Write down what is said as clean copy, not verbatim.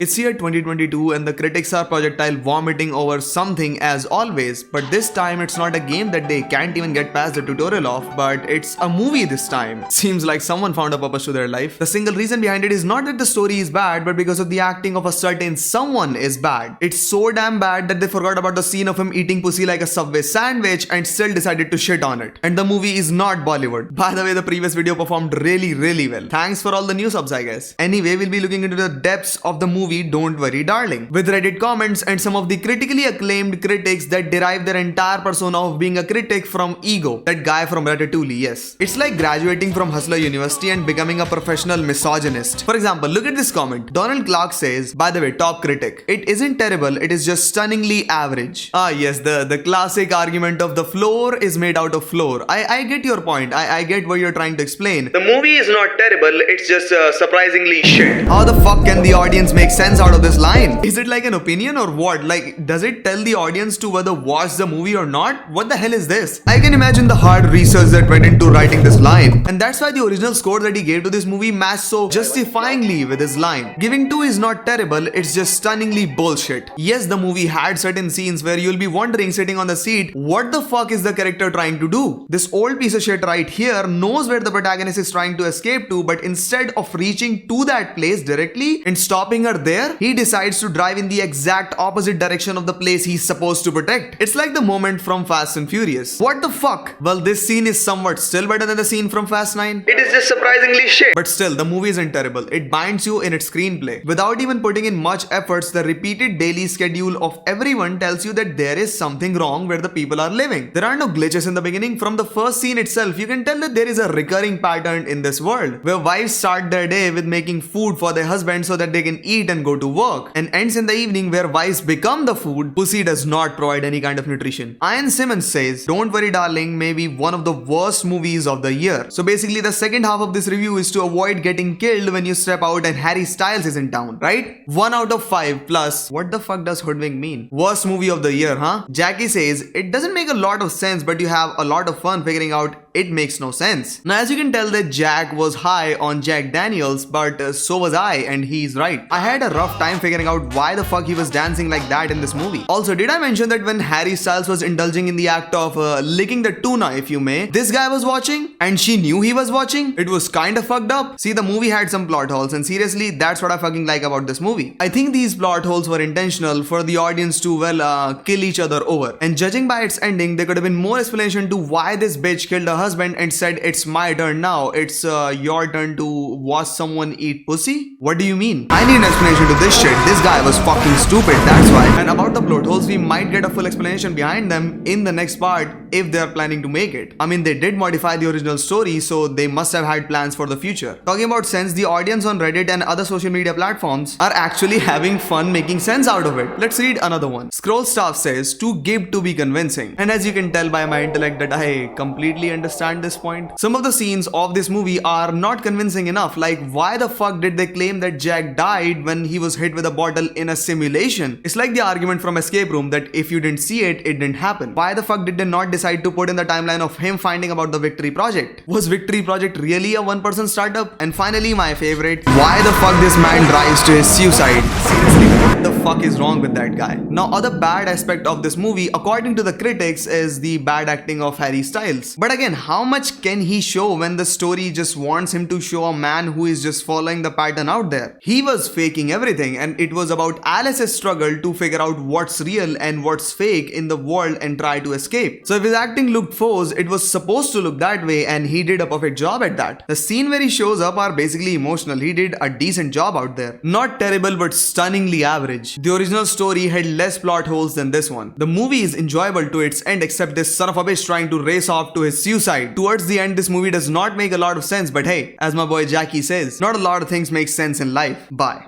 It's year 2022 and the critics are projectile vomiting over something as always, but this time it's not a game that they can't even get past the tutorial of, but it's a movie this time. Seems like someone found a purpose to their life. The single reason behind it is not that the story is bad, but because of the acting of a certain someone is bad. It's so damn bad that they forgot about the scene of him eating pussy like a Subway sandwich and still decided to shit on it. And the movie is not Bollywood. By the way, the previous video performed really well. Thanks for all the new subs, I guess. Anyway, we'll be looking into the depths of the movie Don't Worry Darling, with Reddit comments and some of the critically acclaimed critics that derive their entire persona of being a critic from Ego, that guy from Ratatouille, yes. It's like graduating from Hustler University and becoming a professional misogynist. For example, look at this comment. Donald Clark says, by the way, top critic, it isn't terrible, it is just stunningly average. Ah yes, the classic argument of the floor is made out of floor. I get your point, I get what you're trying to explain. The movie is not terrible, it's just surprisingly shit. How the fuck can the audience make sense out of this line? Is it like an opinion or what? Like, does it tell the audience to whether watch the movie or not? What the hell is this? I can imagine the hard research that went into writing this line, and that's why the original score that he gave to this movie matched so justifyingly with his line. Giving 2 is not terrible, it's just stunningly bullshit. Yes, the movie had certain scenes where you'll be wondering sitting on the seat, what the fuck is the character trying to do? This old piece of shit right here knows where the protagonist is trying to escape to, but instead of reaching to that place directly and stopping her there, he decides to drive in the exact opposite direction of the place he's supposed to protect. It's like the moment from Fast and Furious. What the fuck? Well, this scene is somewhat still better than the scene from Fast 9. It is just surprisingly shit. But still, the movie isn't terrible. It binds you in its screenplay. Without even putting in much efforts, the repeated daily schedule of everyone tells you that there is something wrong where the people are living. There are no glitches in the beginning. From the first scene itself, you can tell that there is a recurring pattern in this world, where wives start their day with making food for their husband so that they can eat and go to work, and ends in the evening where wives become the food. Pussy does not provide any kind of nutrition. Ian Simmons says, Don't Worry Darling may be one of the worst movies of the year. So basically the second half of this review is to avoid getting killed when you step out and Harry Styles isn't down, right? 1 out of 5 plus. What the fuck does hoodwink mean? Worst movie of the year, huh? Jackie says, it doesn't make a lot of sense, but you have a lot of fun figuring out it makes no sense. Now as you can tell that Jack was high on Jack Daniels, but so was I, and he's right. I had a rough time figuring out why the fuck he was dancing like that in this movie. Also, did I mention that when Harry Styles was indulging in the act of licking the tuna, if you may, this guy was watching and she knew he was watching? It was kinda fucked up. See, the movie had some plot holes, and seriously, that's what I fucking like about this movie. I think these plot holes were intentional for the audience to, well, kill each other over. And judging by its ending, there could have been more explanation to why this bitch killed her husband and said, it's my turn now, it's your turn to watch someone eat pussy? What do you mean? I need an explanation to this shit. This guy was fucking stupid, that's why. And about the plot holes, we might get a full explanation behind them in the next part if they are planning to make it. I mean, they did modify the original story, so they must have had plans for the future. Talking about sense, the audience on Reddit and other social media platforms are actually having fun making sense out of it. Let's read another one. Scroll Staff says, too give to be convincing. And as you can tell by my intellect that I completely understand this point. Some of the scenes of this movie are not convincing enough. Like, why the fuck did they claim that Jack died when he was hit with a bottle in a simulation? It's like the argument from Escape Room that if you didn't see it, it didn't happen. Why the fuck did they not decide to put in the timeline of him finding about the Victory Project? Was Victory Project really a one-person startup? And finally, my favorite, why the fuck this man drives to his suicide? Seriously, what the fuck is wrong with that guy? Now, other bad aspect of this movie, according to the critics, is the bad acting of Harry Styles. But again, how much can he show when the story just wants him to show a man who is just following the pattern out there? He was faking everything, and it was about Alice's struggle to figure out what's real and what's fake in the world and try to escape. So if his acting looked forced, it was supposed to look that way, and he did a perfect job at that. The scene where he shows up are basically emotional. He did a decent job out there. Not terrible, but stunningly average. The original story had less plot holes than this one. The movie is enjoyable to its end, except this son of a bitch trying to race off to his suicide. Towards the end, this movie does not make a lot of sense, but hey, as my boy Jackie says, not a lot of things make sense in life. Bye.